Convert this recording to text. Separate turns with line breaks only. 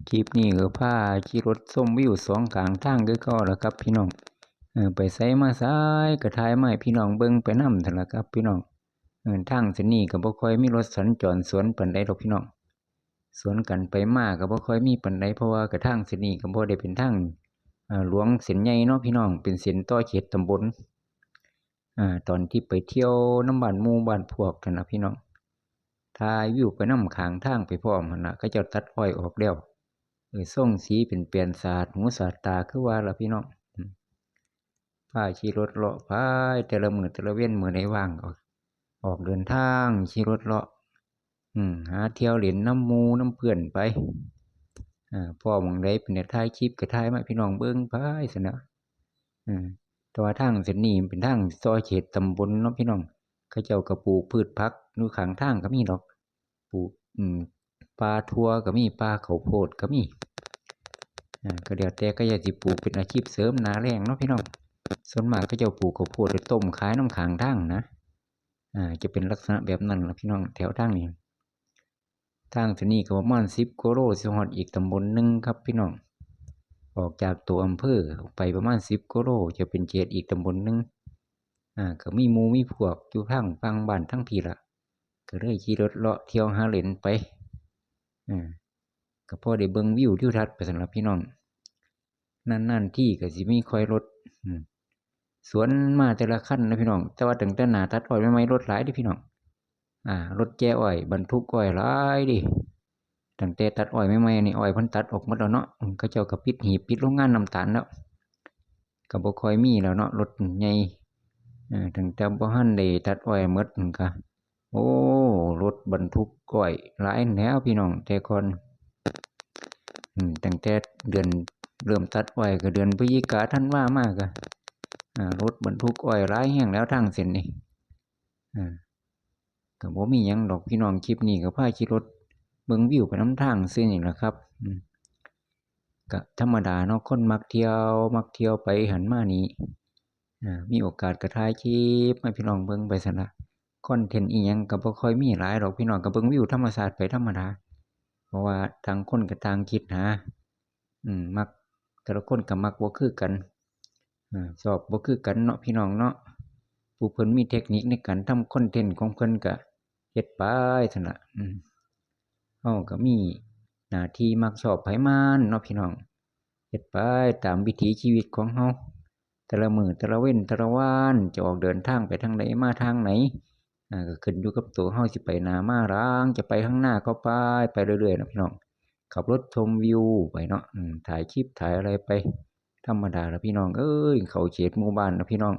คลิปนี้ก็พาขี่รถชมวิวสองข้างทางคือเก่าแล้วครับพี่น้องไปไสมาไสก็ถ่ายมาให้พี่น้องเบิ่งไปนำซั่นล่ะครับพี่น้องทางเส้นนี้ก็บ่ค่อยมีรถสัญจรสวนปานใดดอกพี่น้องสวนกันไปมาก็บ่ค่อยมีปานใดเพราะว่าก็ทางเส้นนี้ก็บ่ได้เป็นทางหลวงเส้นใหญ่เนาะพี่น้องเป็นเส้นต่อเขตตำบลตอนที่ไปเที่ยวนำบ้านหมู่บ้านพวกนั่นน่ะพี่น้องถ่ายวิวไปนำข้างทางไปพร้อมหั่นน่ะเขาเจ้าตัดอ้อยออกแล้วส่งสีเป็นเปลี่ยนสาดหูสาดตาคือว่าล่ะพี่น้องพาขี่รถเลาะไปแต่ละมื้อแต่ละเว้นมื้อใดว่างออกเดินทางขี่รถเลาะหาเที่ยวเล่นน้ำหมู่น้ำเพื่อนไปพ้อหม้องใดเป็นได้ถ่ายคลิปก็ถ่ายมาให้พี่น้องเบิ่งไปซั้นแหล้วแต่ว่าทางเส้นนี้มันเป็นทางซอยเขตตำบลเนาะพี่น้องเขาเจ้าก็ปลูกพืชผักอยู่ข้างทางก็มีดอกปลูกปลาทั่วก็มีปลาข้าวโพดก็มีก็เดี๋ยวแต่ก็อยากสิปลูกเป็นอาชีพเสริมหน้าแล้งเนาะพี่น้องส่วนมากเขาเจ้าปลูกข้าวโพดไว้ต้มขายน้ำข้างทางนะจะเป็นลักษณะแบบนั้นล่ะพี่น้องแถวทางนี้ทางเส้นนี้ก็ประมาณ10 กว่าโลสิฮอดอีกตำบลหนึ่งครับพี่น้องออกจากตัวอำเภอออกไปประมาณ10 กว่าโลจะเป็นเขตอีกตำบลหนึ่งก็มีหมู่มีพวกอยู่ทางฝั่งบ้านทั้งพี่ละก็เลยขี่รถเลาะเที่ยวหาเล่นไปก็พอได้เบิ่งวิวทิวทัศน์ไปสำหรับพี่น้องนั่นที่ก็สิมีค่อยรถสวนมาแต่ละคันนะพี่น้องแต่ว่าตั้งแต่หน้าตัดอ้อยใหม่ๆรถหลายเด้อพี่น้องรถแจ้อ้อยบรรทุกอ้อยหลายดิตั้งแต่ตัดอ้อยใหม่ๆนี่อ้อยเพิ่นตัดออกหมดแล้วเนาะเขาเจ้าก็ปิดหีบปิดโรงงานน้ำตาลแล้วก็บ่ค่อยมีแล้วเนาะรถใหญ่ตั้งแต่บ่ทันได้ตัดอ้อยหมดนั่นก็โอ้รถบรรทุกอ้อยหลายแล้วพี่น้องแต่ก่อนตั้งแต่เดือนเริ่มตัดอ้อยก็เดือนพฤศจิกาธันวามากก็รถบรรทุกอ้อยหลายแห่งแล้วทางเส้นนี้ก็บ่มีหยังดอกพี่น้องคลิปนี้ก็พาขี่รถเบิ่งวิวไปนำทางซื่อนี่ล่ะครับก็ธรรมดาเนาะคนมักเที่ยวไปหันมานี่มีโอกาสก็ถ่ายคลิปให้พี่น้องเบิ่งไปซั่นล่ะคอนเทนต์อิหยังก็บ่ค่อยมีหลายดอกพี่น้องก็เบิ่งวิวธรรมชาติไปธรรมดาเพราะว่าต่างคนก็ต่างคิดหามักแต่ละคนก็มักบ่คือกันชอบบ่คือกันเนาะพี่น้องเนาะผู้เพิ่นมีเทคนิคในการทำคอนเทนต์ของเพิ่นก็เฮ็ดไปซั่นล่ะเฮาก็มีหน้าที่มักชอบไผมันเนาะพี่น้องเฮ็ดไปตามวิถีชีวิตของเฮาแต่ละมื้อแต่ละเว้นแต่ละวันจะออกเดินทางไปทางใดมาทางไหนก็ขึ้นอยู่กับตัวเฮาสิไปหน้ามาหลังจะไปข้างหน้าก็ไปเรื่อยๆเนาะพี่น้องขับรถชมวิวไปเนาะถ่ายคลิปถ่ายอะไรไปธรรมดาล่ะพี่น้องเอ้ยเข้าเขตหมู่บ้านนะพี่น้อง